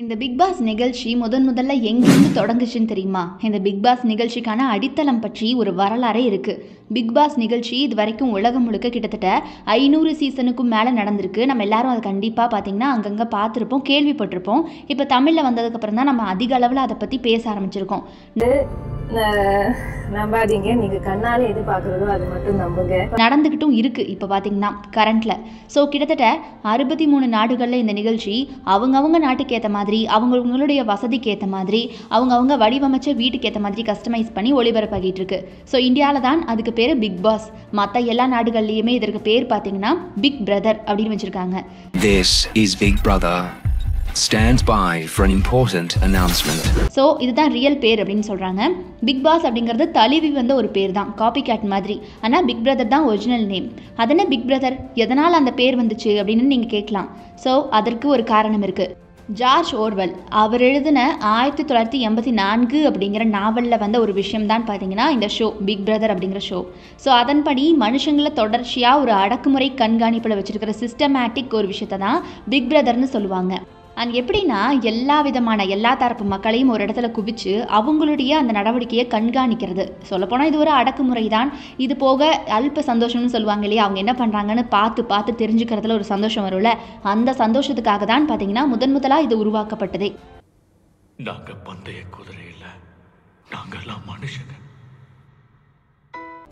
இந்த big pass நிகழ்ச்சி முதல்ல எங்கிருந்து தொடங்குச்சுன்னு தெரியுமா? இந்த பிக் பாஸ் நிகழ்ச்சிக்கான அடித்தளம் பற்றி ஒரு வரலாறே இருக்கு. பிக் பாஸ் நிகழ்ச்சி இது வரைக்கும் உலகம் முழுக்க கிட்டத்தட்ட 500 சீசனுக்கும் மேலே நடந்திருக்கு. நம்ம எல்லாரும் அதை கண்டிப்பாக பார்த்தீங்கன்னா அங்கங்கே பார்த்துருப்போம், கேள்விப்பட்டிருப்போம். இப்போ தமிழில் வந்ததுக்கப்புறம் தான் நம்ம அதிக அளவில் அதை பற்றி பேச ஆரம்பிச்சிருக்கோம். நம்பாதீங்க, நீங்க கண்ணால எது பார்க்குறதோ அது மட்டும் நம்புங்க. நடந்துக்கிட்டும் இருக்கு இப்போ பார்த்தீங்கன்னா கரண்ட்ல. ஸோ கிட்டத்தட்ட 63 நாடுகளில் இந்த நிகழ்ச்சி அவங்கவுங்க நாட்டுக்கு ஏற்ற மாதிரி, அவங்கவுங்களுடைய வசதிக்கு ஏற்ற மாதிரி, அவங்கவுங்க வடிவமைச்ச வீட்டுக்கு ஏற்ற மாதிரி கஸ்டமைஸ் பண்ணி ஒளிபரப்பாகிட்டு இருக்கு. ஸோ இந்தியாவில் தான் அதுக்கு பேர் பிக் பாஸ். மற்ற எல்லா நாடுகள்லையுமே இதற்கு பேர் பார்த்தீங்கன்னா பிக் பிரதர் அப்படின்னு வச்சிருக்காங்க. This is Big Brother. Stands by for an important announcement. So இதுதான் ரியல் பேர் அப்படின்னு சொல்கிறாங்க. பிக் பாஸ் அப்படிங்கிறது தழுவி வந்த ஒரு பேர் தான், காப்பி கேட் மாதிரி. ஆனால் பிக் பிரதர் தான் ஒரிஜினல் நேம். அதென்ன பிக் பிரதர், எதனால் அந்த பேர் வந்துச்சு அப்படின்னு நீங்கள் கேட்கலாம். ஸோ அதற்கு ஒரு காரணம் இருக்குது. ஜார்ஜ் ஓர்வெல் அவர் எழுதின 1984 அப்படிங்கிற நாவலில் வந்த ஒரு விஷயம் தான் பார்த்தீங்கன்னா இந்த ஷோ, பிக் பிரதர் அப்படிங்கிற ஷோ. ஸோ அதன்படி மனுஷங்களை தொடர்ச்சியாக ஒரு அடக்குமுறை கண்காணிப்பில் வச்சுருக்கிற சிஸ்டமேட்டிக் ஒரு விஷயத்தை தான் பிக் பிரதர்னு சொல்லுவாங்க. அண்ட் எப்படின்னா எல்லா தரப்பு மக்களையும் ஒரு இடத்துல குவிச்சு அவங்களுடைய அந்த நடவடிக்கையை கண்காணிக்கிறது. சொல்லப்போனால் இது ஒரு அடக்குமுறை தான். இது போக அல்ப சந்தோஷம்னு சொல்லுவாங்க இல்லையா, அவங்க என்ன பண்ணுறாங்கன்னு பார்த்து தெரிஞ்சுக்கிறதுல ஒரு சந்தோஷம் வரும்ல, அந்த சந்தோஷத்துக்காக தான் பார்த்தீங்கன்னா முதலாக இது உருவாக்கப்பட்டதே. நாங்க பந்தய குதிரை இல்லை, நாங்கெல்லாம் மனுஷங்க.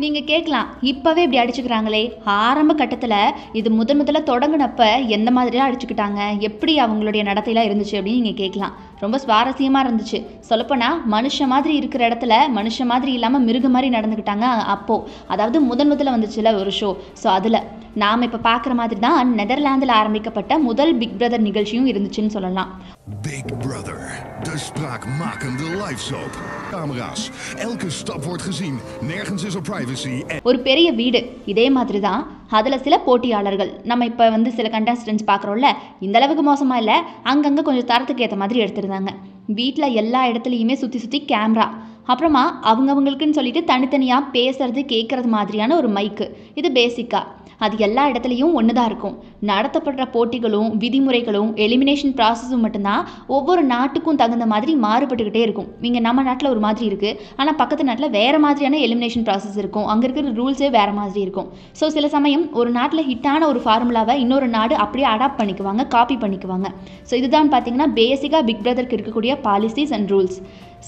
நீங்கள் கேட்கலாம், இப்போவே இப்படி அடிச்சுக்கிறாங்களே, ஆரம்ப கட்டத்தில் இது முதல்ல தொடங்கினப்ப எந்த மாதிரிலாம் அடிச்சுக்கிட்டாங்க, எப்படி அவங்களுடைய நடத்தையெல்லாம் இருந்துச்சு அப்படின்னு நீங்கள் கேட்கலாம். ரொம்ப சுவாரஸ்யமாக இருந்துச்சு. சொல்லப்போனால் மனுஷ மாதிரி இருக்கிற இடத்துல மனுஷ மாதிரி இல்லாமல் மிருக மாதிரி நடந்துக்கிட்டாங்க அப்போது. அதாவது முதல்ல வந்துச்சுல ஒரு ஷோ. ஸோ அதில் நாம் இப்போ பார்க்குற மாதிரி தான் நெதர்லாந்தில் ஆரம்பிக்கப்பட்ட முதல் பிக் பிரதர் நிகழ்ச்சியும் இருந்துச்சுன்னு சொல்லலாம். Big Brother, de spraakmakende live soap. Camera's, elke stap wordt gezien, nergens is er privacy. ஒரு பெரிய வீடு, இதே மாதிரி தான். அதில் சில போட்டியாளர்கள், நம்ம இப்போ சில கண்டஸ்டன்ஸ் பார்க்குறோம்ல, இந்த அளவுக்கு மோசமாக இல்லை, அங்கங்கே கொஞ்சம் தரத்துக்கு ஏற்ற மாதிரி எடுத்திருந்தாங்க. வீட்டில் எல்லா இடத்துலையுமே சுற்றி கேமரா, அப்புறமா அவங்கவுங்களுக்குன்னு சொல்லிட்டு தனித்தனியாக பேசுறது கேட்குறது மாதிரியான ஒரு மைக்கு. இது பேசிக்காக அது எல்லா இடத்துலையும் ஒன்று தான் இருக்கும். நடத்தப்படுற போட்டிகளும் விதிமுறைகளும் எலிமினேஷன் ப்ராசஸும் மட்டும்தான் ஒவ்வொரு நாட்டுக்கும் தகுந்த மாதிரி மாறுபட்டுக்கிட்டே இருக்கும். இங்கே நம்ம நாட்டில் ஒரு மாதிரி இருக்குது, ஆனால் பக்கத்து நாட்டில் வேறு மாதிரியான எலிமினேஷன் ப்ராசஸ் இருக்கும். அங்கே இருக்கிற ரூல்ஸே வேறு மாதிரி இருக்கும். ஸோ சில சமயம் ஒரு நாட்டில் ஹிட்டான ஒரு ஃபார்முலாவை இன்னொரு நாடு அப்படியே அடாப்ட் பண்ணிக்குவாங்க, காப்பி பண்ணிக்குவாங்க. ஸோ இதுதான் பார்த்தீங்கன்னா பேசிக்காக பிக் பிரதருக்கு இருக்கக்கூடிய பாலிசிஸ் அண்ட் ரூல்ஸ்.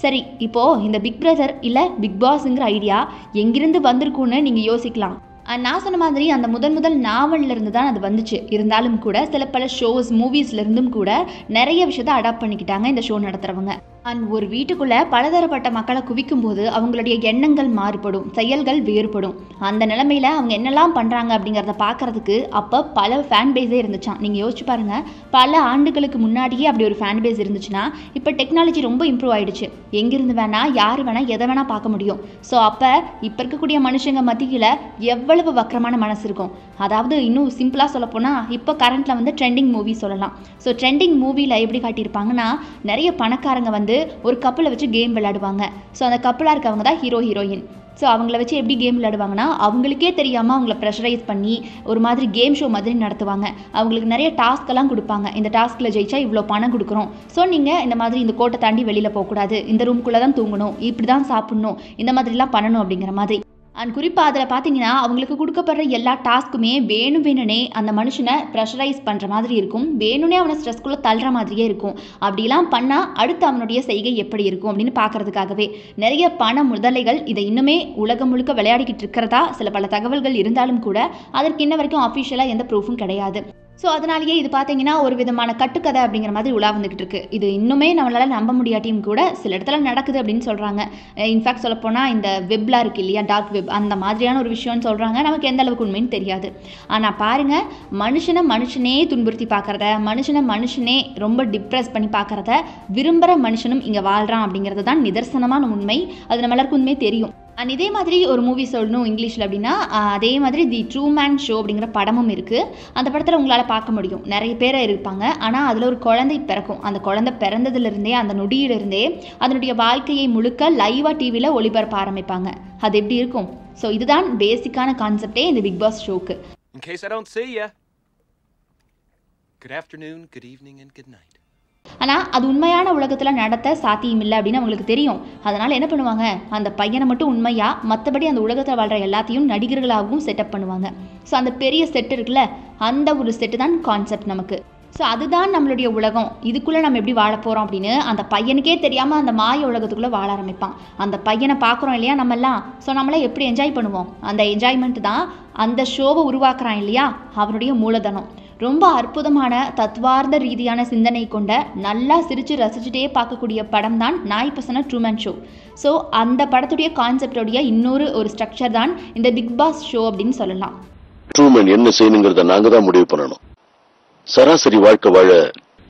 சரி, இப்போது இந்த பிக் பிரதர் இல்லை பிக் பாஸ்ங்கிற ஐடியா எங்கிருந்து வந்திருக்குன்னு நீங்கள் யோசிக்கலாம். நான் சொன்ன மாதிரி அந்த முதல் நாவலில் இருந்து தான் அது வந்துச்சு. இருந்தாலும் கூட சில பல ஷோஸ் மூவிஸ்லேருந்தும் கூட நிறைய விஷயத்தை அடாப்ட் பண்ணிக்கிட்டாங்க இந்த ஷோ நடத்துகிறவங்க. அண்ட் ஒரு வீட்டுக்குள்ளே பலதரப்பட்ட மக்களை குவிக்கும் போது அவங்களுடைய எண்ணங்கள் மாறுபடும், செயல்கள் வேறுபடும். அந்த நிலைமையில் அவங்க என்னெல்லாம் பண்ணுறாங்க அப்படிங்கிறத பார்க்குறதுக்கு அப்போ பல ஃபேன் பேஸே இருந்துச்சான். நீங்கள் யோசிச்சு பாருங்கள், பல ஆண்டுகளுக்கு முன்னாடியே அப்படி ஒரு ஃபேன் பேஸ் இருந்துச்சுன்னா இப்போ டெக்னாலஜி ரொம்ப இம்ப்ரூவ் ஆகிடுச்சு. எங்கிருந்து வேணால் யார் வேணால் எதை வேணால் பார்க்க முடியும். ஸோ அப்போ இப்போ இருக்கக்கூடிய மனுஷங்க மத்தியில் எவ்வளவு வக்கரமான மனசு இருக்கும். அதாவது இன்னும் சிம்பிளாக சொல்லப்போனால் இப்போ கரண்ட்டில் ட்ரெண்டிங் மூவி சொல்லலாம். ஸோ ட்ரெண்டிங் மூவியில் எப்படி காட்டியிருப்பாங்கன்னா, நிறைய பணக்காரங்க ஒரு கப்பலை வச்சு கேம் விளையாடுவாங்க. ஸோ அந்த கப்பலாக இருக்கவங்க தான் ஹீரோ ஹீரோயின். ஸோ அவங்கள வச்சு எப்படி கேம் விளையாடுவாங்கன்னா, அவங்களுக்கே தெரியாமல் அவங்கள ப்ரெஷரைஸ் பண்ணி ஒரு மாதிரி கேம் ஷோ மாதிரி நடத்துவாங்க. அவங்களுக்கு நிறைய டாஸ்க்கெல்லாம் கொடுப்பாங்க. இந்த டாஸ்கில் ஜெயிச்சா இவ்வளோ பணம் கொடுக்குறோம், ஸோ நீங்கள் இந்த மாதிரி இந்த கோட்டை தாண்டி வெளியில் போகக்கூடாது, இந்த ரூம்குள்ளே தான் தூங்கணும், இப்படி தான் சாப்பிட்ணும், இந்த மாதிரிலாம் பண்ணணும் அப்படிங்கிற மாதிரி. அண்ட் குறிப்பாக அதில் பார்த்தீங்கன்னா அவங்களுக்கு கொடுக்கப்படுற எல்லா டாஸ்க்குமே வேணும்னே அந்த மனுஷனை ப்ரெஷரைஸ் பண்ணுற மாதிரி இருக்கும். வேணும்னே அவனை ஸ்ட்ரெஸ்குள்ளே தள்ளுற மாதிரியே இருக்கும். அப்படிலாம் பண்ணால் அடுத்து அவனுடைய செய்கை எப்படி இருக்கும் அப்படின்னு பார்க்குறதுக்காகவே நிறைய பண முதலைகள் இதை இன்னுமே உலகம் முழுக்க விளையாடிக்கிட்டு இருக்கிறதா சில பல தகவல்கள் இருந்தாலும் கூட அதற்கு இன்ன வரைக்கும் அஃபிஷியலாக எந்த ப்ரூஃபும் கிடையாது. ஸோ அதனாலேயே இது பார்த்தீங்கன்னா ஒரு விதமான கட்டுக்கதை அப்படிங்கிற மாதிரி உலா வந்துக்கிட்டு இருக்கு. இது இன்னுமே நம்மளால் நம்ப முடியாட்டியும் கூட சில இடத்துல நடக்குது அப்படின்னு சொல்கிறாங்க. இன்ஃபேக்ட் சொல்லப்போனால் இந்த வெப்லாம் இருக்குது இல்லையா, டார்க் வெப், அந்த மாதிரியான ஒரு விஷயம்னு சொல்கிறாங்க. நமக்கு எந்த அளவுக்கு உண்மைன்னு தெரியாது. ஆனால் பாருங்கள், மனுஷனே துன்புறுத்தி பார்க்குறத, மனுஷனே ரொம்ப டிப்ரெஸ் பண்ணி பார்க்குறத விரும்புகிற மனுஷனும் இங்கே வாழ்கிறான் அப்படிங்கிறது தான் நிதர்சனமான உண்மை. அது நம்ம எல்லாருக்கும் உண்மையே தெரியும். அண்ட் இதே மாதிரி ஒரு மூவி சொல்லணும் இங்கிலீஷில் அப்படின்னா, அதே மாதிரி தி ட்ரூமேன் ஷோ அப்படிங்கிற படமும் இருக்குது. அந்த படத்தில் உங்களால் பார்க்க முடியும், நிறைய பேர் இருப்பாங்க. ஆனால் அதில் ஒரு குழந்தை பிறக்கும். அந்த குழந்தை பிறந்ததுலேருந்தே அந்த நொடியிலிருந்தே அதனுடைய வாழ்க்கையை முழுக்க லைவாக டிவியில் ஒளிபரப்ப ஆரம்பிப்பாங்க. அது எப்படி இருக்கும்? ஸோ இதுதான் பேசிக்கான கான்செப்டே இந்த பிக் பாஸ் ஷோக்கு. In case I don't see ya, good afternoon, good evening and good night. ஆனால் அது உண்மையான உலகத்தில் நடத்த சாத்தியம் இல்லை அப்படின்னு அவங்களுக்கு தெரியும். அதனால் என்ன பண்ணுவாங்க, அந்த பையனை மட்டும் உண்மையாக, மற்றபடி அந்த உலகத்தில் வாழ்கிற எல்லாத்தையும் நடிகர்களாகவும் செட்டப் பண்ணுவாங்க. ஸோ அந்த பெரிய செட் இருக்குல்ல, அந்த ஒரு செட்டு தான் கான்செப்ட் நமக்கு. ஸோ அதுதான் நம்மளுடைய உலகம், இதுக்குள்ளே நம்ம எப்படி வாழ போகிறோம் அப்படின்னு அந்த பையனுக்கே தெரியாமல் அந்த மாய உலகத்துக்குள்ளே வாழ ஆரம்பிப்பான். அந்த பையனை பார்க்குறோம் இல்லையா நம்மெல்லாம், ஸோ நம்மளே எப்படி என்ஜாய் பண்ணுவோம், அந்த என்ஜாய்மெண்ட் தான் அந்த ஷோவை உருவாக்குறான் இல்லையா அவனுடைய மூலதனம். ரொம்ப அற்புதமான தத்வார்த்த ரீதியான சிந்தனை கொண்ட, நல்லா சிரித்து ரசிச்சுட்டே பார்க்கக்கூடிய படம் தான் நான் இப்போ சொன்ன ட்ரூமன் ஷோ. ஸோ அந்த படத்துடைய கான்செப்டோடைய இன்னொரு ஒரு ஸ்ட்ரக்சர் தான் இந்த பிக் பாஸ் ஷோ அப்படின்னு சொல்லலாம். ட்ரூமன் என்ன செய்யணுங்கிறத நாங்கள் தான் முடிவு பண்ணணும். சராசரி வாழ்க்கை வாழ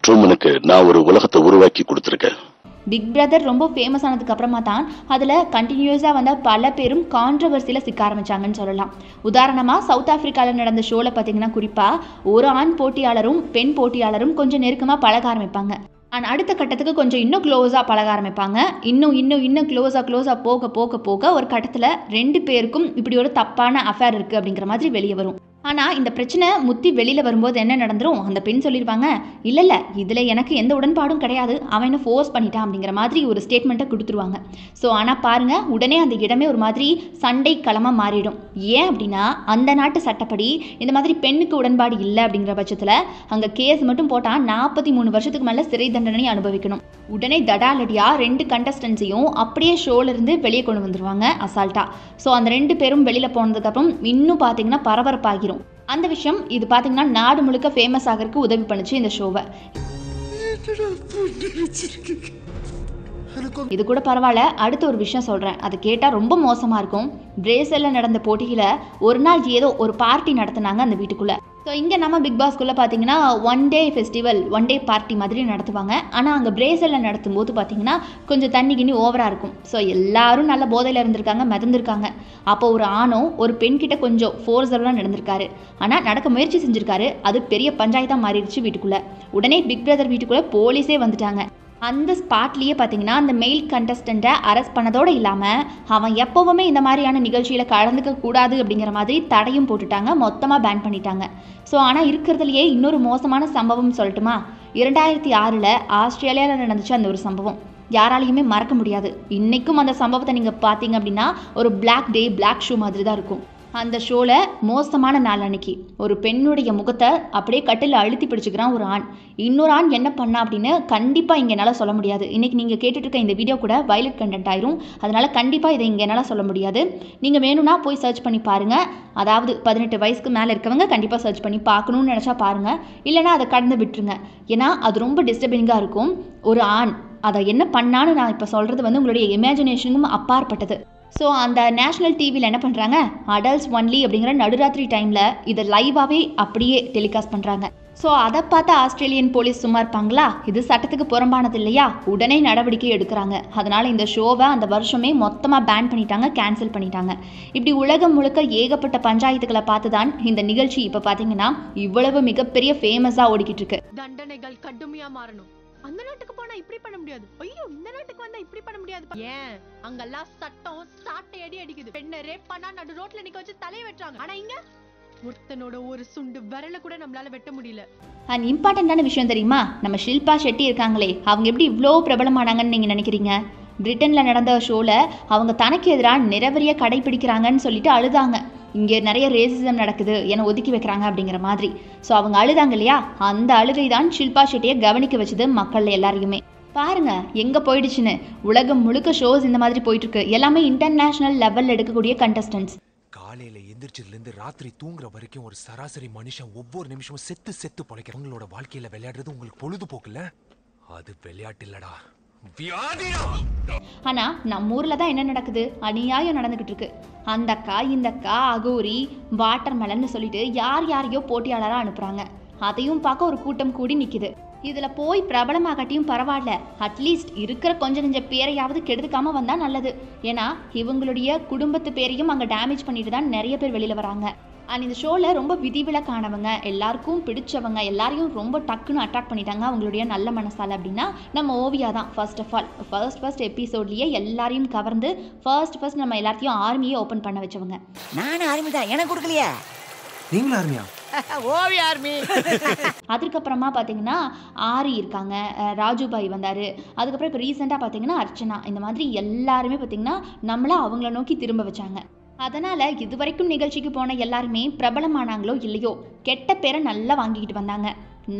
ட்ரூமனுக்கு நான் ஒரு உலகத்தை உருவாக்கி கொடுத்துருக்கேன். பிக் பிரதர் ரொம்ப ஃபேமஸ் ஆனதுக்கு அப்புறமா தான் அதில் கண்டினியூஸாக வந்த பல பேரும் கான்ட்ரவர்சியில் சிக்க ஆரம்பிச்சாங்கன்னு சொல்லலாம். உதாரணமாக சவுத் ஆஃப்ரிக்காவில் நடந்த ஷோவில் பார்த்தீங்கன்னா குறிப்பாக ஒரு ஆண் போட்டியாளரும் பெண் போட்டியாளரும் கொஞ்சம் நெருக்கமாக பழக ஆரம்பிப்பாங்க. ஆனால் அடுத்த கட்டத்துக்கு கொஞ்சம் இன்னும் க்ளோஸாக பழக ஆரம்பிப்பாங்க. இன்னும் க்ளோஸாக போக ஒரு கட்டத்தில் 2 பேருக்கும் இப்படி ஒரு தப்பான அஃபேர் இருக்குது அப்படிங்கிற மாதிரி வெளியே வரும். ஆனால் இந்த பிரச்சனை முத்தி வெளியில் வரும்போது என்ன நடந்துரும், அந்த பெண் சொல்லியிருப்பாங்க, இல்லை இதில் எனக்கு எந்த உடன்பாடும் கிடையாது, அவன் என்ன ஃபோர்ஸ் பண்ணிட்டான் அப்படிங்கிற மாதிரி ஒரு ஸ்டேட்மெண்ட்டை கொடுத்துருவாங்க. ஸோ ஆனால் பாருங்கள், உடனே அந்த இடமே ஒரு மாதிரி சண்டை களமாக மாறிடும். ஏன் அப்படின்னா அந்த நாட்டு சட்டப்படி இந்த மாதிரி பெண்ணுக்கு உடன்பாடு இல்லை அப்படிங்கிற பட்சத்தில் அங்கே கேஸ் மட்டும் போட்டால் 43 வருஷத்துக்கு மேலே சிறை தண்டனை அனுபவிக்கணும். உடனே தடாலடியாக 2 கண்டஸ்டன்ஸையும் அப்படியே ஷோலேருந்து வெளியே கொண்டு வந்துடுவாங்க அசால்ட்டாக. ஸோ அந்த 2 பேரும் வெளியில் போனதுக்கப்புறம் இன்னும் பார்த்தீங்கன்னா பரபரப்பாகிரும். அந்த விஷயம் இது பார்த்தீங்கன்னா நாடு முழுக்க ஃபேமஸ் ஆகிறதுக்கு உதவி பண்ணுச்சு இந்த ஷோவை. இது கூட பரவாயில்ல, அடுத்த ஒரு விஷயம் சொல்கிறேன், அது கேட்டால் ரொம்ப மோசமாக இருக்கும். பிரேசிலில் நடந்த போட்டியில் ஒரு நாள் ஏதோ ஒரு பார்ட்டி நடத்தினாங்க அந்த வீட்டுக்குள்ளே. ஸோ இங்கே நம்ம பிக் பாஸ்குள்ளே பார்த்தீங்கன்னா 1 டே ஃபெஸ்டிவல், 1 டே பார்ட்டி மாதிரி நடத்துவாங்க. ஆனால் அங்கே பிரேசிலில் நடத்தும் போது பார்த்தீங்கன்னா கொஞ்சம் தண்ணி கிண்ணி ஓவராக இருக்கும். ஸோ எல்லாரும் நல்ல போதையில் இருந்திருக்காங்க, மிதந்திருக்காங்க. அப்போ ஒரு ஆணும் ஒரு பெண்கிட்ட கொஞ்சம் ஃபோர்ஸெல்லாம் நடந்திருக்காரு. ஆனால் நடக்க முயற்சி செஞ்சுருக்காரு. அது பெரிய பஞ்சாயத்தாக மாறிடுச்சு வீட்டுக்குள்ளே. உடனே பிக் பிரதர் வீட்டுக்குள்ளே போலீஸே வந்துட்டாங்க. அந்த ஸ்பாட்லேயே பார்த்தீங்கன்னா அந்த மெயில் கண்டஸ்டண்ட்டை அரெஸ்ட் பண்ணதோடு இல்லாமல் அவன் எப்போவுமே இந்த மாதிரியான நிகழ்ச்சியில் கலந்துக்க கூடாது அப்படிங்கிற மாதிரி தடையும் போட்டுட்டாங்க, மொத்தமாக பேன் பண்ணிட்டாங்க. ஸோ ஆனால் இருக்கிறதுலையே இன்னொரு மோசமான சம்பவம் சொல்லட்டுமா, 2006 ஆஸ்திரேலியாவில் நடந்துச்சு அந்த ஒரு சம்பவம். யாராலையுமே மறக்க முடியாது. இன்றைக்கும் அந்த சம்பவத்தை நீங்கள் பார்த்தீங்க அப்படின்னா ஒரு பிளாக் டே, பிளாக் ஷோ மாதிரி தான் இருக்கும். அந்த ஷோவில் மோசமான நாள் அன்னைக்கு ஒரு பெண்ணுடைய முகத்தை அப்படியே கட்டில் அழுத்தி பிடிச்சிக்கிறான் ஒரு ஆண். இன்னொரு ஆண் என்ன பண்ணா அப்படின்னு கண்டிப்பாக இங்கே என்னால் சொல்ல முடியாது. இன்றைக்கி நீங்கள் கேட்டுட்ருக்க இந்த வீடியோ கூட வயலட் கண்டென்ட் ஆயிரும். அதனால் கண்டிப்பாக இதை இங்கே என்னால் சொல்ல முடியாது. நீங்கள் வேணும்னா போய் சர்ச் பண்ணி பாருங்கள். அதாவது 18 வயசுக்கு மேலே இருக்கவங்க கண்டிப்பாக சர்ச் பண்ணி பார்க்கணுன்னு நினச்சா பாருங்கள், இல்லைனா அதை கடந்து விட்டுருங்க. ஏன்னா அது ரொம்ப டிஸ்டர்பிங்காக இருக்கும். ஒரு ஆண் அதை என்ன பண்ணான்னு நான் இப்போ சொல்கிறது உங்களுடைய இமேஜினேஷனுக்கும் அப்பாற்பட்டது. ஸோ அந்த நேஷ்னல் டிவியில் என்ன பண்ணுறாங்க, அடல்ட்ஸ் ஒன்லி அப்படிங்கிற நடுராத்திரி டைமில் இதை லைவாகவே அப்படியே டெலிகாஸ்ட் பண்ணுறாங்க. ஸோ அதை பார்த்து ஆஸ்திரேலியன் போலீஸ் சும்மா இருப்பாங்களா, இது சட்டத்துக்கு புறம்பானது இல்லையா, உடனே நடவடிக்கை எடுக்கிறாங்க. அதனால் இந்த ஷோவை அந்த வருஷமே மொத்தமாக பேன் பண்ணிட்டாங்க, கேன்சல் பண்ணிட்டாங்க. இப்படி உலகம் முழுக்க ஏகப்பட்ட பஞ்சாயத்துக்களை பார்த்து தான் இந்த நிகழ்ச்சி இப்போ பார்த்தீங்கன்னா இவ்வளவு மிகப்பெரிய ஃபேமஸாக ஓடிக்கிட்டு இருக்கு. தண்டனைகள் கடுமையாக மாறணும். அந்த நாட்டுக்கு போனா இப்படி பண்ண முடியாது, ஐயோ இந்த நாட்டுக்கு வந்தா இப்படி பண்ண முடியாது. ஏன் அங்கெல்லாம் சட்டம் சாட்டை அடி அடிக்குது. பெண்ணை ரேப் பண்ணா நடு ரோட்ல நிக்க வச்சு தலைய வெட்டுறாங்க. ஆனா இங்க ஒருத்தனோட ஒரு சுண்டு விரல கூட நம்மளால வெட்ட முடியல. அண்ட் இம்பார்ட்டண்டான விஷயம் தெரியுமா, நம்ம ஷில்பா ஷெட்டி இருக்காங்களே, அவங்க எப்படி இவ்வளோ பிரபலமானாங்கன்னு நீங்கள் நினைக்கிறீங்க? பிரிட்டனில் நடந்த ஷோவில் அவங்க தனக்கு எதிராக நிறவரியை கடைபிடிக்கிறாங்கன்னு சொல்லிட்டு அழுதாங்க. இங்கே நிறைய ரேசிசம் நடக்குது, என்னை ஒதுக்கி வைக்கிறாங்க அப்படிங்கிற மாதிரி. ஸோ அவங்க அழுதாங்க இல்லையா, அந்த அழுகை தான் ஷில்பா ஷெட்டியை கவனிக்க வச்சது மக்கள் எல்லாரையுமே. பாருங்க எங்கே போயிடுச்சுன்னு. உலகம் முழுக்க ஷோஸ் இந்த மாதிரி போயிட்டுருக்கு. எல்லாமே இன்டர்நேஷ்னல் லெவலில் எடுக்கக்கூடிய கண்டஸ்டன்ட்ஸ். காலையில எந்திரிச்சதுலேருந்து ராத்திரி தூங்குற வரைக்கும் ஒரு சராசரி மனுஷன் ஒவ்வொரு நிமிஷமும் செத்து பொழைக்கிறவங்களோட வாழ்க்கையில விளையாடுறது உங்களுக்கு பொழுதுபோக்குல, அது விளையாட்டு இல்லடா, வியாதியா. ஆனா நம்ம ஊர்ல தான் என்ன நடக்குது, அநியாயம் நடந்துகிட்டு இருக்கு. அந்த அக்கா இந்த அக்கா அகோரி வாட்டர் மெலன்னு சொல்லிட்டு யாரையோ போட்டியாளராக அனுப்புறாங்க. அதையும் பார்க்க ஒரு கூட்டம் கூடி நிக்குது. இதுல போய் பிரபலமாகட்டியும் பரவாயில்ல, அட்லீஸ்ட் இருக்கிற கொஞ்ச நெஞ்ச பேரையாவது கெடுத்துக்காம வந்தா நல்லது. ஏன்னா இவங்களுடைய குடும்பத்து பேரையும் அங்க டேமேஜ் பண்ணிட்டு தான் நிறைய பேர் வெளியில வராங்க. அண்ட் இந்த ஷோவில் ரொம்ப விதிவிலக்கானவங்க, எல்லாருக்கும் பிடிச்சவங்க, எல்லாரையும் ரொம்ப டக்குன்னு அட்ராக்ட் பண்ணிட்டாங்க அவங்களுடைய நல்ல மனசால் அப்படின்னா நம்ம ஓவியா தான். ஃபர்ஸ்ட் ஆஃப் ஆல் ஃபர்ஸ்ட் எபிசோட்லேயே எல்லாரையும் கவர்ந்து ஃபர்ஸ்ட் நம்ம எல்லாத்தையும் ஆர்மியை ஓப்பன் பண்ண வச்சவங்க. நானும் ஆர்மி தான், எனக்கு கொடுக்கலையா? நீங்களும் ஆர்மியா? ஓவி ஆர்மி. அதுக்கப்புறமா பார்த்தீங்கன்னா ஆரி இருக்காங்க, ராஜுபாய் வந்தார், அதுக்கப்புறம் இப்போ ரீசெண்டாக பார்த்தீங்கன்னா அர்ச்சனா, இந்த மாதிரி எல்லாருமே பார்த்தீங்கன்னா நம்மளை அவங்கள நோக்கி திரும்ப வச்சாங்க. அதனால் இதுவரைக்கும் நிகழ்ச்சிக்கு போன எல்லாருமே பிரபலமானாங்களோ இல்லையோ கெட்ட பேரை நல்லா வாங்கிக்கிட்டு வந்தாங்க.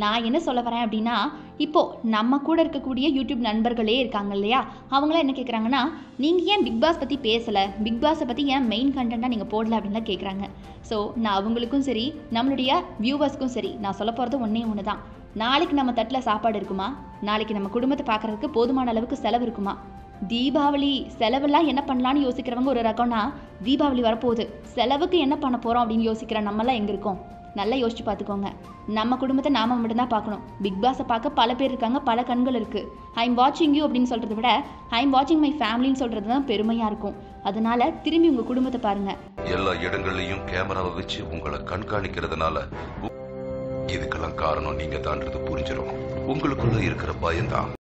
நான் என்ன சொல்ல வரேன் அப்படின்னா, இப்போது நம்ம கூட இருக்கக்கூடிய யூடியூப் நண்பர்களே இருக்காங்க இல்லையா, அவங்களாம் என்ன கேட்குறாங்கன்னா, நீங்கள் ஏன் பிக் பாஸ் பற்றி பேசலை, பிக் பாஸை பற்றி ஏன் மெயின் கண்டென்ட்டாக நீங்கள் போடல அப்படின்லாம் கேட்குறாங்க. ஸோ நான் அவங்களுக்கும் சரி நம்மளுடைய வியூவர்ஸ்க்கும் சரி நான் சொல்ல போகிறது ஒன்று தான். நாளைக்கு நம்ம தட்டில் சாப்பாடு இருக்குமா, நாளைக்கு நம்ம குடும்பத்தை பார்க்குறதுக்கு போதுமான அளவுக்கு செலவு இருக்குமா? தீபாவளி செலவெல்லாம் என்ன பண்ணலான்னு யோசிக்கிறவங்க ஒரு ரகம்னா, தீபாவளி வரப்போகுது செலவுக்கு என்ன பண்ண போகிறோம் அப்படின்னு யோசிக்கிற நம்மளாம் எங்கே இருக்கோம்? நல்லா யோசிச்சு பார்த்துக்கோங்க. நம்ம குடும்பத்தை நாம் மட்டும்தான் பார்க்கணும். பிக் பாஸை பார்க்க பல பேர் இருக்காங்க, பல கண்கள் இருக்குது. ஐம் வாட்சிங் யூ அப்படின்னு சொல்கிறத விட ஐம் வாட்சிங் மை ஃபேமிலின்னு சொல்கிறது தான் பெருமையாக இருக்கும். அதனால திரும்பி உங்கள் குடும்பத்தை பாருங்கள். எல்லா இடங்கள்லையும் கேமராவை வச்சு உங்களை கண்காணிக்கிறதுனால இதுக்கெல்லாம் காரணம் நீங்க தான்றது புரிஞ்சிடும். உங்களுக்குள்ள இருக்கிற பயம்தான்